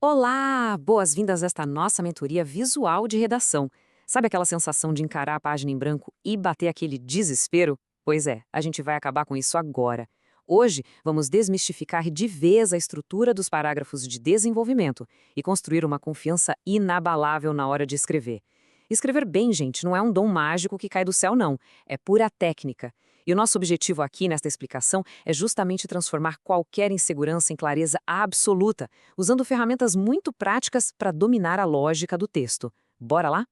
Olá! Boas-vindas a esta nossa mentoria visual de redação. Sabe aquela sensação de encarar a página em branco e bater aquele desespero? Pois é, a gente vai acabar com isso agora. Hoje, vamos desmistificar de vez a estrutura dos parágrafos de desenvolvimento e construir uma confiança inabalável na hora de escrever. Escrever bem, gente, não é um dom mágico que cai do céu, não. É pura técnica. E o nosso objetivo aqui nesta explicação é justamente transformar qualquer insegurança em clareza absoluta, usando ferramentas muito práticas para dominar a lógica do texto. Bora lá?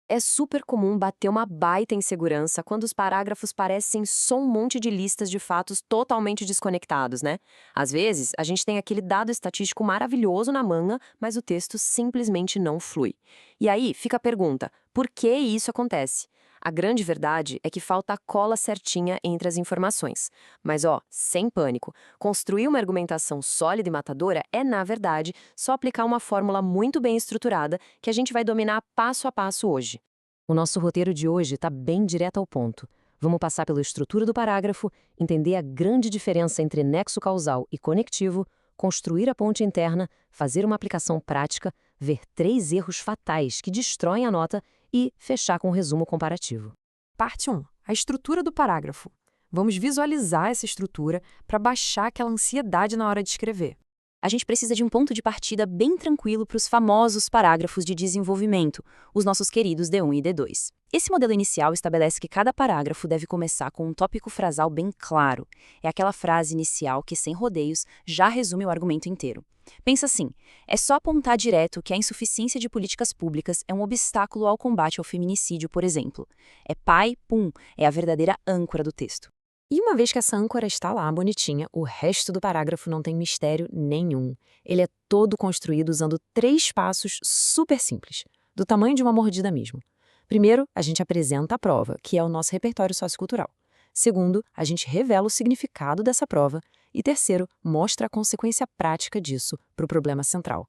É super comum bater uma baita insegurança quando os parágrafos parecem só um monte de listas de fatos totalmente desconectados, né? Às vezes, a gente tem aquele dado estatístico maravilhoso na manga, mas o texto simplesmente não flui. E aí fica a pergunta: por que isso acontece? A grande verdade é que falta a cola certinha entre as informações. Mas ó, sem pânico, construir uma argumentação sólida e matadora é, na verdade, só aplicar uma fórmula muito bem estruturada que a gente vai dominar passo a passo hoje. O nosso roteiro de hoje está bem direto ao ponto. Vamos passar pela estrutura do parágrafo, entender a grande diferença entre nexo causal e conectivo, construir a ponte interna, fazer uma aplicação prática, ver 3 erros fatais que destroem a nota e fechar com um resumo comparativo. Parte 1. A estrutura do parágrafo. Vamos visualizar essa estrutura para baixar aquela ansiedade na hora de escrever. A gente precisa de um ponto de partida bem tranquilo para os famosos parágrafos de desenvolvimento, os nossos queridos D1 e D2. Esse modelo inicial estabelece que cada parágrafo deve começar com um tópico frasal bem claro. É aquela frase inicial que, sem rodeios, já resume o argumento inteiro. Pensa assim, é só apontar direto que a insuficiência de políticas públicas é um obstáculo ao combate ao feminicídio, por exemplo. É pai, pum, é a verdadeira âncora do texto. E uma vez que essa âncora está lá, bonitinha, o resto do parágrafo não tem mistério nenhum. Ele é todo construído usando 3 passos super simples, do tamanho de uma mordida mesmo. Primeiro, a gente apresenta a prova, que é o nosso repertório sociocultural. Segundo, a gente revela o significado dessa prova. E terceiro, mostra a consequência prática disso para o problema central.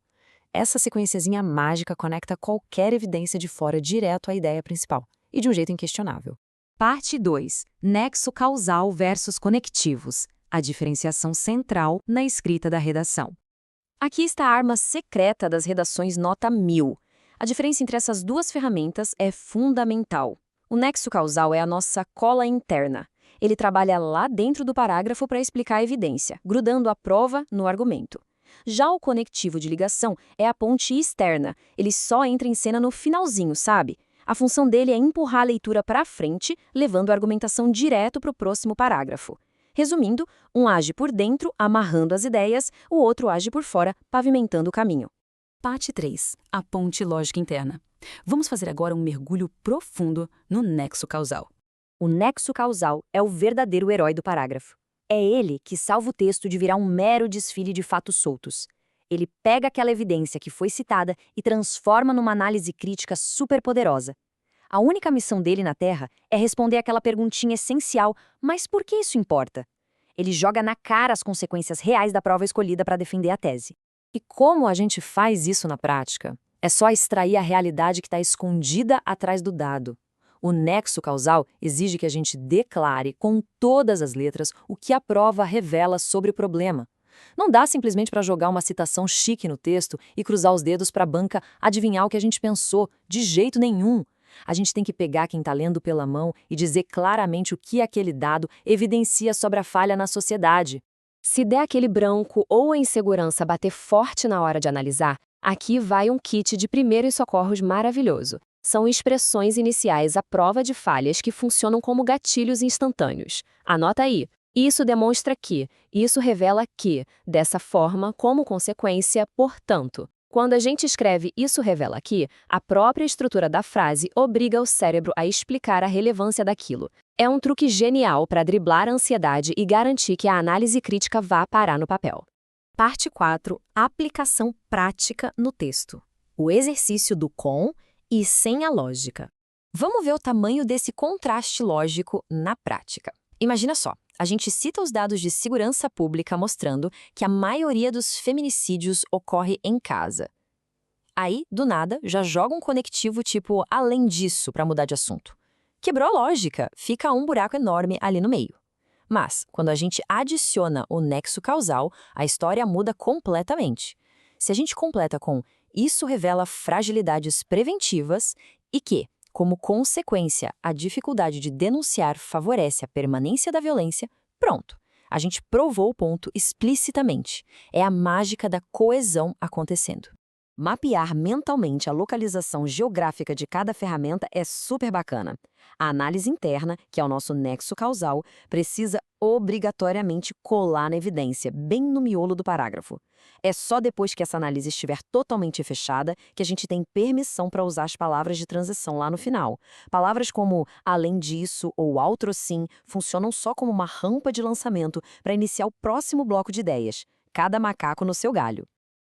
Essa sequenciazinha mágica conecta qualquer evidência de fora direto à ideia principal, e de um jeito inquestionável. Parte 2. Nexo causal versus conectivos. A diferenciação central na escrita da redação. Aqui está a arma secreta das redações nota 1000. A diferença entre essas duas ferramentas é fundamental. O nexo causal é a nossa cola interna. Ele trabalha lá dentro do parágrafo para explicar a evidência, grudando a prova no argumento. Já o conectivo de ligação é a ponte externa. Ele só entra em cena no finalzinho, sabe? A função dele é empurrar a leitura para frente, levando a argumentação direto para o próximo parágrafo. Resumindo, um age por dentro, amarrando as ideias, o outro age por fora, pavimentando o caminho. Parte 3. A ponte lógica interna. Vamos fazer agora um mergulho profundo no nexo causal. O nexo causal é o verdadeiro herói do parágrafo. É ele que salva o texto de virar um mero desfile de fatos soltos. Ele pega aquela evidência que foi citada e transforma numa análise crítica superpoderosa. A única missão dele na Terra é responder aquela perguntinha essencial: mas por que isso importa? Ele joga na cara as consequências reais da prova escolhida para defender a tese. E como a gente faz isso na prática? É só extrair a realidade que está escondida atrás do dado. O nexo causal exige que a gente declare com todas as letras o que a prova revela sobre o problema. Não dá simplesmente para jogar uma citação chique no texto e cruzar os dedos para a banca adivinhar o que a gente pensou, de jeito nenhum. A gente tem que pegar quem está lendo pela mão e dizer claramente o que aquele dado evidencia sobre a falha na sociedade. Se der aquele branco ou a insegurança bater forte na hora de analisar, aqui vai um kit de primeiros socorros maravilhoso. São expressões iniciais à prova de falhas que funcionam como gatilhos instantâneos. Anota aí. Isso demonstra que, isso revela que, dessa forma, como consequência, portanto. Quando a gente escreve isso revela que, a própria estrutura da frase obriga o cérebro a explicar a relevância daquilo. É um truque genial para driblar a ansiedade e garantir que a análise crítica vá parar no papel. Parte 4. Aplicação prática no texto. O exercício do com e sem a lógica. Vamos ver o tamanho desse contraste lógico na prática. Imagina só, a gente cita os dados de segurança pública mostrando que a maioria dos feminicídios ocorre em casa. Aí, do nada, já joga um conectivo tipo além disso para mudar de assunto. Quebrou a lógica, fica um buraco enorme ali no meio. Mas, quando a gente adiciona o nexo causal, a história muda completamente. Se a gente completa com "isso revela fragilidades preventivas" e que, como consequência, a dificuldade de denunciar favorece a permanência da violência, pronto. A gente provou o ponto explicitamente. É a mágica da coesão acontecendo. Mapear mentalmente a localização geográfica de cada ferramenta é super bacana. A análise interna, que é o nosso nexo causal, precisa obrigatoriamente colar na evidência, bem no miolo do parágrafo. É só depois que essa análise estiver totalmente fechada que a gente tem permissão para usar as palavras de transição lá no final. Palavras como "além disso" ou "outrossim" funcionam só como uma rampa de lançamento para iniciar o próximo bloco de ideias. Cada macaco no seu galho.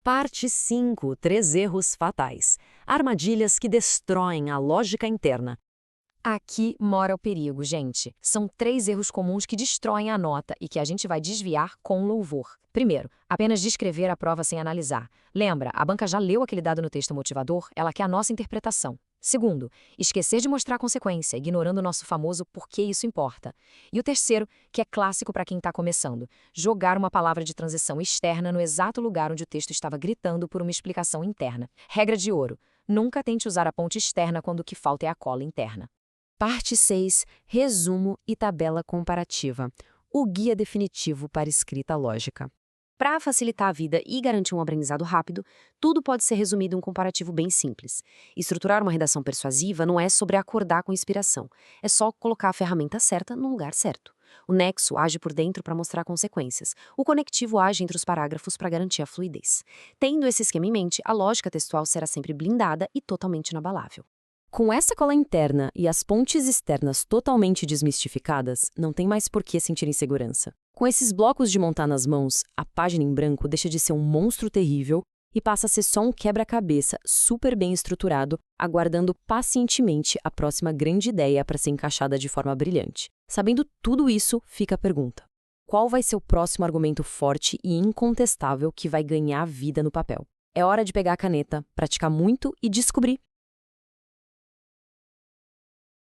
Parte 5. 3 erros fatais. Armadilhas que destroem a lógica interna. Aqui mora o perigo, gente. São 3 erros comuns que destroem a nota e que a gente vai desviar com louvor. Primeiro, apenas descrever a prova sem analisar. Lembra, a banca já leu aquele dado no texto motivador, ela quer a nossa interpretação. Segundo, esquecer de mostrar a consequência, ignorando o nosso famoso "por que isso importa". E o terceiro, que é clássico para quem está começando, jogar uma palavra de transição externa no exato lugar onde o texto estava gritando por uma explicação interna. Regra de ouro: nunca tente usar a ponte externa quando o que falta é a cola interna. Parte 6. Resumo e tabela comparativa. O guia definitivo para escrita lógica. Para facilitar a vida e garantir um aprendizado rápido, tudo pode ser resumido em um comparativo bem simples. Estruturar uma redação persuasiva não é sobre acordar com inspiração, é só colocar a ferramenta certa no lugar certo. O nexo age por dentro para mostrar consequências. O conectivo age entre os parágrafos para garantir a fluidez. Tendo esse esquema em mente, a lógica textual será sempre blindada e totalmente inabalável. Com essa cola interna e as pontes externas totalmente desmistificadas, não tem mais por que sentir insegurança. Com esses blocos de montar nas mãos, a página em branco deixa de ser um monstro terrível e passa a ser só um quebra-cabeça super bem estruturado, aguardando pacientemente a próxima grande ideia para ser encaixada de forma brilhante. Sabendo tudo isso, fica a pergunta: qual vai ser o próximo argumento forte e incontestável que vai ganhar vida no papel? É hora de pegar a caneta, praticar muito e descobrir.